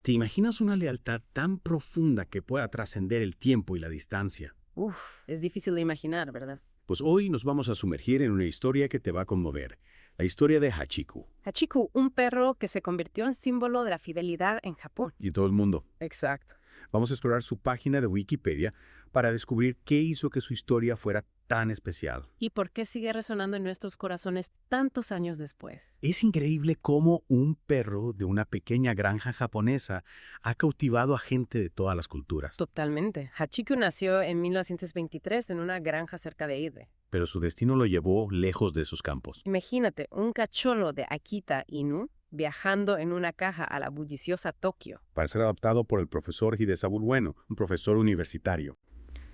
¿Te imaginas una lealtad tan profunda que pueda trascender el tiempo y la distancia? Uf, es difícil de imaginar, ¿verdad? Pues hoy nos vamos a sumergir en una historia que te va a conmover. La historia de Hachiku. Hachiku, un perro que se convirtió en símbolo de la fidelidad en Japón. Y todo el mundo. Exacto. Vamos a explorar su página de Wikipedia para descubrir qué hizo que su historia fuera tan especial. ¿Y por qué sigue resonando en nuestros corazones tantos años después? Es increíble cómo un perro de una pequeña granja japonesa ha cautivado a gente de todas las culturas. Totalmente. Hachiku nació en 1923 en una granja cerca de Ide. Pero su destino lo llevó lejos de esos campos. Imagínate, un cachorro de Akita Inu viajando en una caja a la bulliciosa Tokio. Para ser adoptado por el profesor Hidesabu Ueno, un profesor universitario.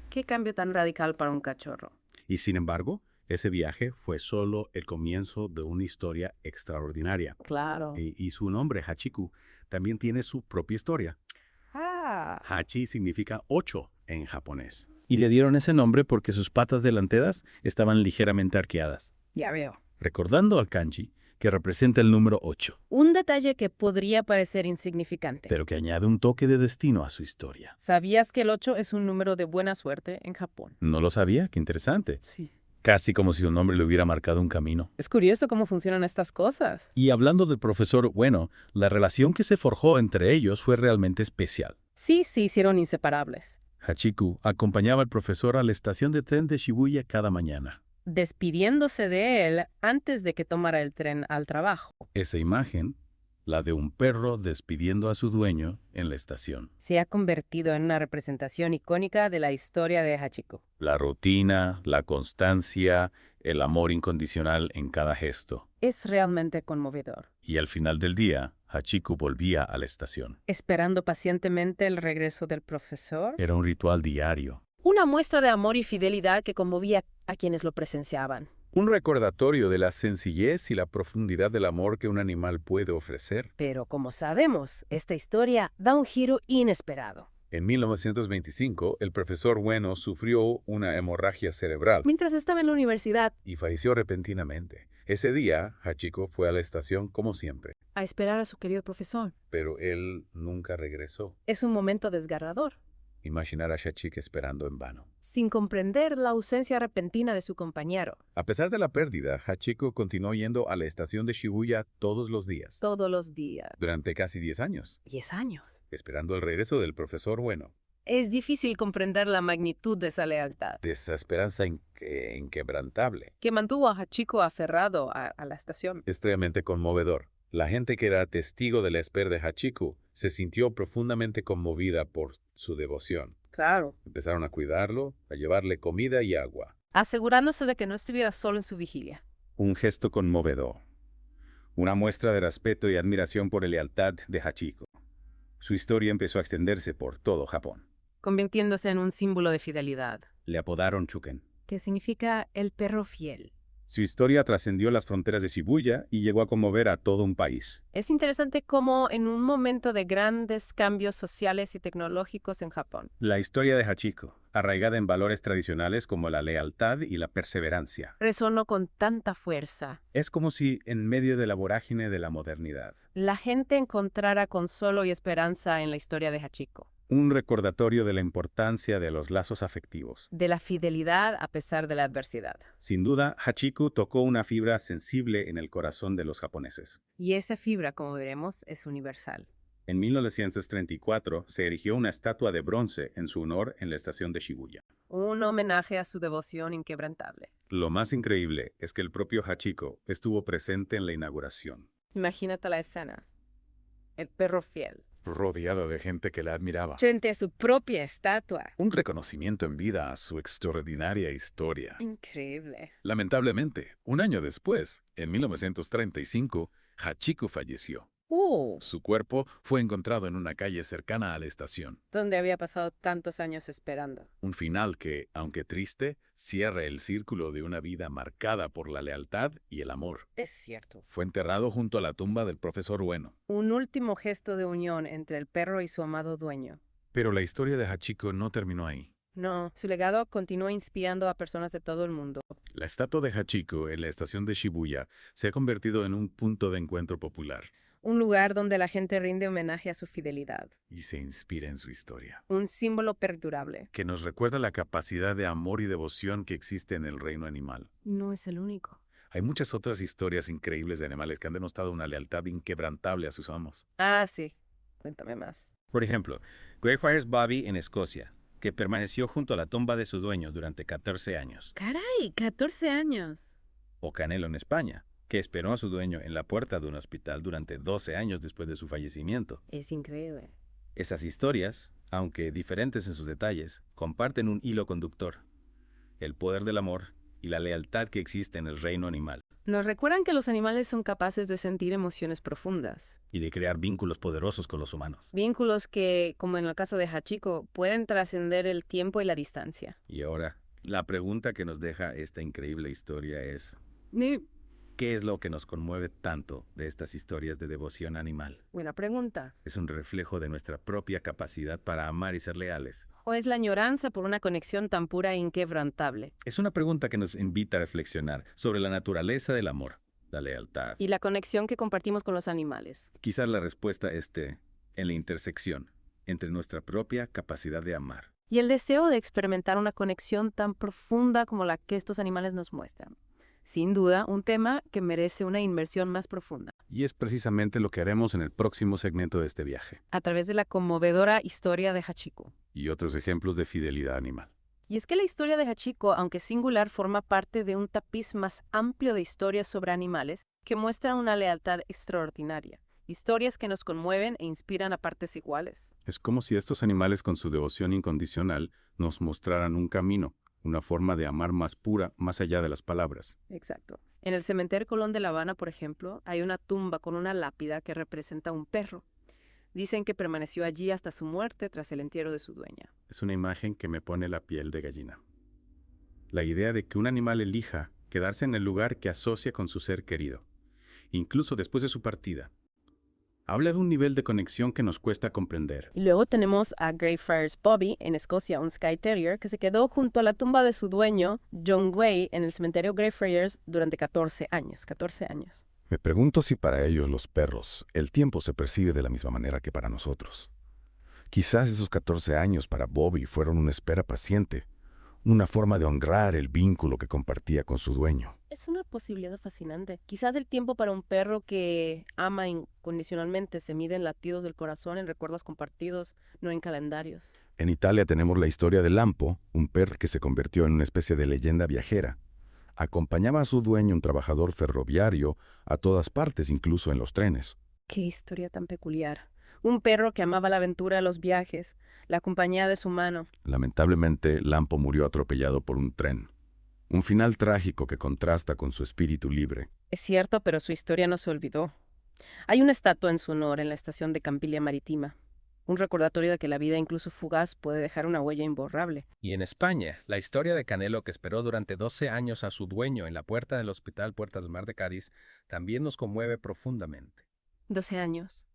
¿Qué cambio tan radical para un cachorro? Y sin embargo, ese viaje fue solo el comienzo de una historia extraordinaria. Claro. Y su nombre, Hachiku, también tiene su propia historia. Ah. Hachi significa 8 en japonés. Y le dieron ese nombre porque sus patas delanteras estaban ligeramente arqueadas, Ya veo. recordando al kanji, que representa el número 8, Un detalle que podría parecer insignificante. pero que añade un toque de destino a su historia. ¿Sabías que el 8 es un número de buena suerte en Japón? ¿No lo sabía? Qué interesante. Sí. Casi como si un nombre le hubiera marcado un camino. Es curioso cómo funcionan estas cosas. Y hablando del profesor Ueno, la relación que se forjó entre ellos fue realmente especial. Sí, se hicieron inseparables. Hachiku acompañaba al profesor a la estación de tren de Shibuya cada mañana. Despidiéndose de él antes de que tomara el tren al trabajo. Esa imagen, la de un perro despidiendo a su dueño en la estación. Se ha convertido en una representación icónica de la historia de Hachiku. La rutina, la constancia, el amor incondicional en cada gesto. Es realmente conmovedor. Y al final del día, Hachiku volvía a la estación. Esperando pacientemente el regreso del profesor. Era un ritual diario. Una muestra de amor y fidelidad que conmovía a quienes lo presenciaban. Un recordatorio de la sencillez y la profundidad del amor que un animal puede ofrecer. Pero como sabemos, esta historia da un giro inesperado. En 1925, el profesor Ueno sufrió una hemorragia cerebral Mientras estaba en la universidad, y falleció repentinamente. Ese día, Hachiko fue a la estación como siempre, a esperar a su querido profesor. pero él nunca regresó. Es un momento desgarrador, Imaginar a Hachiko esperando en vano. sin comprender la ausencia repentina de su compañero. A pesar de la pérdida, Hachiko continuó yendo a la estación de Shibuya todos los días, Todos los días. durante casi 10 años, 10 años. esperando el regreso del profesor Ueno. Es difícil comprender la magnitud de esa lealtad, De esa esperanza inquebrantable. que mantuvo a Hachiko aferrado a la estación. Extremadamente conmovedor. La gente que era testigo de la espera de Hachiku se sintió profundamente conmovida por su devoción. Claro. Empezaron a cuidarlo, a llevarle comida y agua. Asegurándose de que no estuviera solo en su vigilia. Un gesto conmovedor. Una muestra de respeto y admiración por la lealtad de Hachiku. Su historia empezó a extenderse por todo Japón. Convirtiéndose en un símbolo de fidelidad, Le apodaron Chuken. que significa el perro fiel. Su historia trascendió las fronteras de Shibuya y llegó a conmover a todo un país. Es interesante cómo en un momento de grandes cambios sociales y tecnológicos en Japón, La historia de Hachiko, arraigada en valores tradicionales como la lealtad y la perseverancia. resonó con tanta fuerza. Es como si, en medio de la vorágine de la modernidad, La gente encontrara consuelo y esperanza en la historia de Hachiko, un recordatorio de la importancia de los lazos afectivos. de la fidelidad a pesar de la adversidad. Sin duda, Hachiku tocó una fibra sensible en el corazón de los japoneses. Y esa fibra, como veremos, es universal. En 1934 se erigió una estatua de bronce en su honor en la estación de Shibuya. Un homenaje a su devoción inquebrantable. Lo más increíble es que el propio Hachiko estuvo presente en la inauguración. Imagínate la escena. El perro fiel, Rodeado de gente que la admiraba. frente a su propia estatua. Un reconocimiento en vida a su extraordinaria historia. Increíble. Lamentablemente, un año después, en 1935, Hachiko falleció. Su cuerpo fue encontrado en una calle cercana a la estación. Donde había pasado tantos años esperando. Un final que, aunque triste, cierra el círculo de una vida marcada por la lealtad y el amor. Es cierto. Fue enterrado junto a la tumba del profesor Ueno. Un último gesto de unión entre el perro y su amado dueño. Pero la historia de Hachiko no terminó ahí. No, su legado continúa inspirando a personas de todo el mundo. La estatua de Hachiko en la estación de Shibuya se ha convertido en un punto de encuentro popular. Un lugar donde la gente rinde homenaje a su fidelidad. Y se inspira en su historia, Un símbolo perdurable. que nos recuerda la capacidad de amor y devoción que existe en el reino animal. No es el único. Hay muchas otras historias increíbles de animales que han demostrado una lealtad inquebrantable a sus amos. Ah, sí. Cuéntame más. Por ejemplo, Greyfriars Bobby en Escocia, que permaneció junto a la tumba de su dueño durante 14 años. Caray, 14 años. O Canelo en España, que esperó a su dueño en la puerta de un hospital durante 12 años después de su fallecimiento. Es increíble. Esas historias, aunque diferentes en sus detalles, comparten un hilo conductor: el poder del amor y la lealtad que existe en el reino animal, Nos recuerdan que los animales son capaces de sentir emociones profundas. y de crear vínculos poderosos con los humanos. Vínculos que, como en el caso de Hachiko, pueden trascender el tiempo y la distancia. Y ahora, la pregunta que nos deja esta increíble historia es: Ni- ¿qué es lo que nos conmueve tanto de estas historias de devoción animal? Buena pregunta. ¿Es un reflejo de nuestra propia capacidad para amar y ser leales? ¿O es la añoranza por una conexión tan pura e inquebrantable? Es una pregunta que nos invita a reflexionar sobre la naturaleza del amor, la lealtad. Y la conexión que compartimos con los animales. Quizás la respuesta esté en la intersección entre nuestra propia capacidad de amar Y el deseo de experimentar una conexión tan profunda como la que estos animales nos muestran. Sin duda, un tema que merece una inmersión más profunda. Y es precisamente lo que haremos en el próximo segmento de este viaje. A través de la conmovedora historia de Hachiko. Y otros ejemplos de fidelidad animal. Y es que la historia de Hachiko, aunque singular, forma parte de un tapiz más amplio de historias sobre animales que muestran una lealtad extraordinaria. Historias que nos conmueven e inspiran a partes iguales. Es como si estos animales con su devoción incondicional nos mostraran un camino, una forma de amar más pura, más allá de las palabras. Exacto. En el cementerio Colón de La Habana, por ejemplo, hay una tumba con una lápida que representa un perro. Dicen que permaneció allí hasta su muerte tras el entierro de su dueña. Es una imagen que me pone la piel de gallina. La idea de que un animal elija quedarse en el lugar que asocia con su ser querido, incluso después de su partida, habla de un nivel de conexión que nos cuesta comprender. Y luego tenemos a Greyfriars Bobby en Escocia, un Skye Terrier que se quedó junto a la tumba de su dueño, John Way, en el cementerio Greyfriars durante 14 años. 14 años. Me pregunto si para ellos, los perros, el tiempo se percibe de la misma manera que para nosotros. Quizás esos 14 años para Bobby fueron una espera paciente, una forma de honrar el vínculo que compartía con su dueño. Es una posibilidad fascinante. Quizás el tiempo para un perro que ama incondicionalmente se mide en latidos del corazón, en recuerdos compartidos, no en calendarios. En Italia tenemos la historia de Lampo, un perro que se convirtió en una especie de leyenda viajera. Acompañaba a su dueño, un trabajador ferroviario, a todas partes, incluso en los trenes. Qué historia tan peculiar. Un perro que amaba la aventura, los viajes, la compañía de su mano. Lamentablemente, Lampo murió atropellado por un tren. Un final trágico que contrasta con su espíritu libre. Es cierto, pero su historia no se olvidó. Hay una estatua en su honor en la estación de Campiglia Marítima. Un recordatorio de que la vida, incluso fugaz, puede dejar una huella imborrable. Y en España, la historia de Canelo, que esperó durante 12 años a su dueño en la puerta del hospital Puerta del Mar de Cádiz, también nos conmueve profundamente. 12 años.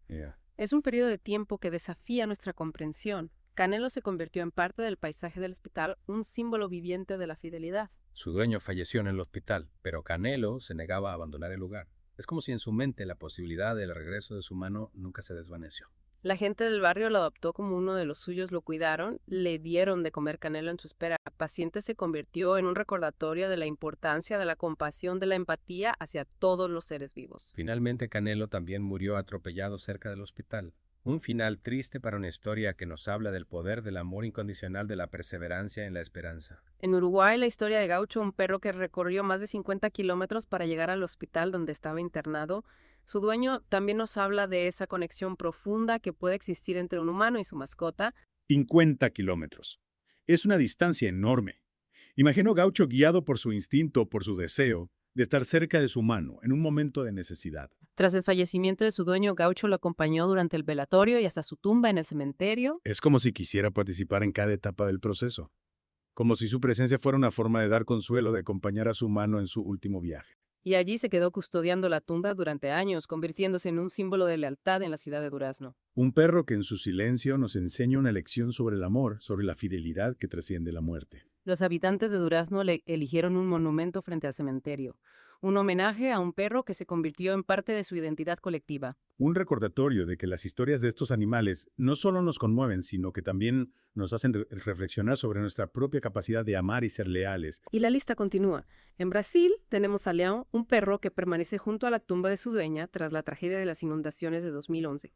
Es un periodo de tiempo que desafía nuestra comprensión. Canelo se convirtió en parte del paisaje del hospital, un símbolo viviente de la fidelidad. Su dueño falleció en el hospital, pero Canelo se negaba a abandonar el lugar. Es como si en su mente la posibilidad del regreso de su mano nunca se desvaneció. La gente del barrio lo adoptó como uno de los suyos, lo cuidaron, le dieron de comer canelo en su espera. Paciente se convirtió en un recordatorio de la importancia de la compasión, de la empatía hacia todos los seres vivos. Finalmente, Canelo también murió atropellado cerca del hospital. Un final triste para una historia que nos habla del poder del amor incondicional, de la perseverancia en la esperanza. En Uruguay, la historia de Gaucho, un perro que recorrió más de 50 kilómetros para llegar al hospital donde estaba internado. Su dueño también nos habla de esa conexión profunda que puede existir entre un humano y su mascota. 50 kilómetros. Es una distancia enorme. Imagino Gaucho guiado por su instinto, por su deseo de estar cerca de su mano en un momento de necesidad. Tras el fallecimiento de su dueño, Gaucho lo acompañó durante el velatorio y hasta su tumba en el cementerio. Es como si quisiera participar en cada etapa del proceso. Como si su presencia fuera una forma de dar consuelo, de acompañar a su mano en su último viaje. Y allí se quedó custodiando la tumba durante años, convirtiéndose en un símbolo de lealtad en la ciudad de Durazno. Un perro que en su silencio nos enseña una lección sobre el amor, sobre la fidelidad que trasciende la muerte. Los habitantes de Durazno le eligieron un monumento frente al cementerio, un homenaje a un perro que se convirtió en parte de su identidad colectiva. Un recordatorio de que las historias de estos animales no solo nos conmueven, sino que también nos hacen reflexionar sobre nuestra propia capacidad de amar y ser leales. Y la lista continúa. En Brasil tenemos a Leão, un perro que permanece junto a la tumba de su dueña tras la tragedia de las inundaciones de 2011.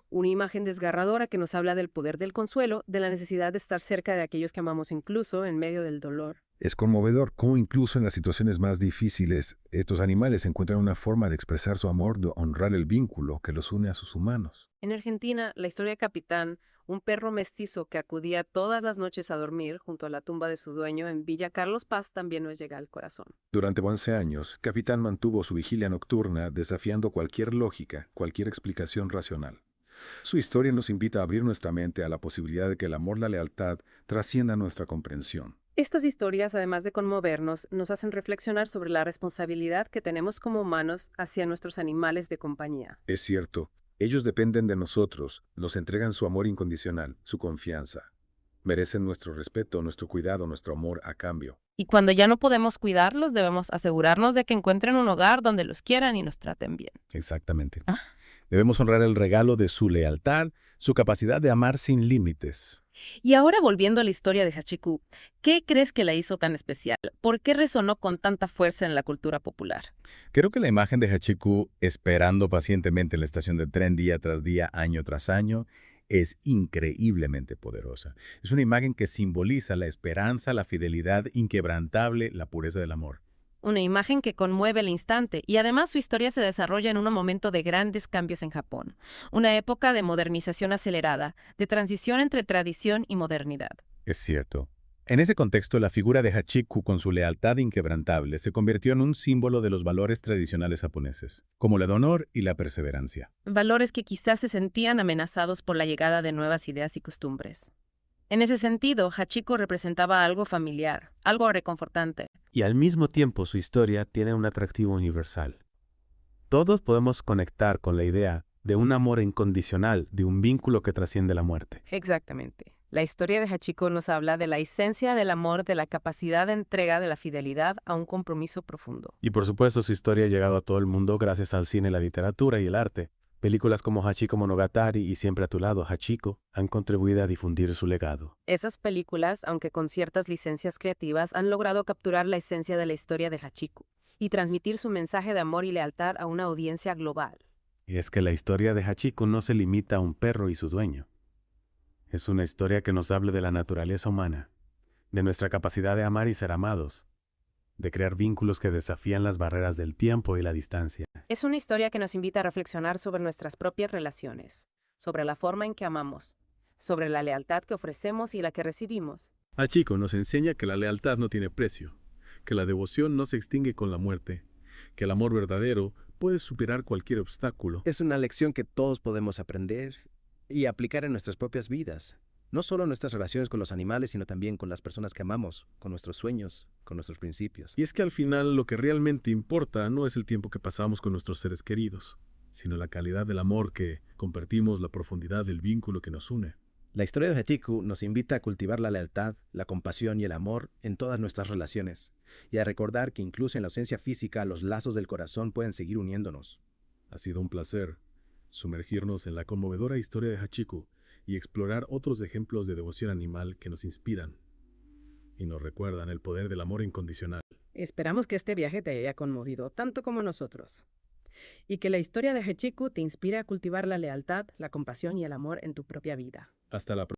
Una imagen desgarradora que nos habla del poder del consuelo, de la necesidad de estar cerca de aquellos que amamos incluso en medio del dolor. Es conmovedor cómo incluso en las situaciones más difíciles, estos animales encuentran una forma de expresar su amor, de honrar el vínculo que los une a sus humanos. En Argentina, la historia de Capitán, un perro mestizo que acudía todas las noches a dormir junto a la tumba de su dueño en Villa Carlos Paz, también nos llega al corazón. Durante 11 años, Capitán mantuvo su vigilia nocturna desafiando cualquier lógica, cualquier explicación racional. Su historia nos invita a abrir nuestra mente a la posibilidad de que el amor, la lealtad, trascienda nuestra comprensión. Estas historias, además de conmovernos, nos hacen reflexionar sobre la responsabilidad que tenemos como humanos hacia nuestros animales de compañía. Es cierto, ellos dependen de nosotros, nos entregan su amor incondicional, su confianza. Merecen nuestro respeto, nuestro cuidado, nuestro amor a cambio. Y cuando ya no podemos cuidarlos, debemos asegurarnos de que encuentren un hogar donde los quieran y nos traten bien. Exactamente. Debemos honrar el regalo de su lealtad, su capacidad de amar sin límites. Y ahora volviendo a la historia de Hachiko, ¿qué crees que la hizo tan especial? ¿Por qué resonó con tanta fuerza en la cultura popular? Creo que la imagen de Hachiko esperando pacientemente en la estación de tren día tras día, año tras año, es increíblemente poderosa. Es una imagen que simboliza la esperanza, la fidelidad inquebrantable, la pureza del amor. Una imagen que conmueve al instante y además su historia se desarrolla en un momento de grandes cambios en Japón, una época de modernización acelerada, de transición entre tradición y modernidad. Es cierto. En ese contexto, la figura de Hachiko con su lealtad inquebrantable se convirtió en un símbolo de los valores tradicionales japoneses, como el honor y la perseverancia. Valores que quizás se sentían amenazados por la llegada de nuevas ideas y costumbres. En ese sentido, Hachiko representaba algo familiar, algo reconfortante. Y al mismo tiempo su historia tiene un atractivo universal. Todos podemos conectar con la idea de un amor incondicional, de un vínculo que trasciende la muerte. Exactamente. La historia de Hachiko nos habla de la esencia del amor, de la capacidad de entrega, de la fidelidad a un compromiso profundo. Y por supuesto su historia ha llegado a todo el mundo gracias al cine, la literatura y el arte. Películas como Hachiko Monogatari y Siempre a tu lado, Hachiko, han contribuido a difundir su legado. Esas películas, aunque con ciertas licencias creativas, han logrado capturar la esencia de la historia de Hachiko y transmitir su mensaje de amor y lealtad a una audiencia global. Y es que la historia de Hachiko no se limita a un perro y su dueño. Es una historia que nos habla de la naturaleza humana, de nuestra capacidad de amar y ser amados, de crear vínculos que desafían las barreras del tiempo y la distancia. Es una historia que nos invita a reflexionar sobre nuestras propias relaciones, sobre la forma en que amamos, sobre la lealtad que ofrecemos y la que recibimos. Hachiko nos enseña que la lealtad no tiene precio, que la devoción no se extingue con la muerte, que el amor verdadero puede superar cualquier obstáculo. Es una lección que todos podemos aprender y aplicar en nuestras propias vidas. No solo en nuestras relaciones con los animales, sino también con las personas que amamos, con nuestros sueños, con nuestros principios. Y es que al final lo que realmente importa no es el tiempo que pasamos con nuestros seres queridos, sino la calidad del amor que compartimos, la profundidad del vínculo que nos une. La historia de Hachiko nos invita a cultivar la lealtad, la compasión y el amor en todas nuestras relaciones, y a recordar que incluso en la ausencia física los lazos del corazón pueden seguir uniéndonos. Ha sido un placer sumergirnos en la conmovedora historia de Hachiko y explorar otros ejemplos de devoción animal que nos inspiran y nos recuerdan el poder del amor incondicional. Esperamos que este viaje te haya conmovido tanto como nosotros, y que la historia de Hachiko te inspire a cultivar la lealtad, la compasión y el amor en tu propia vida. Hasta la próxima.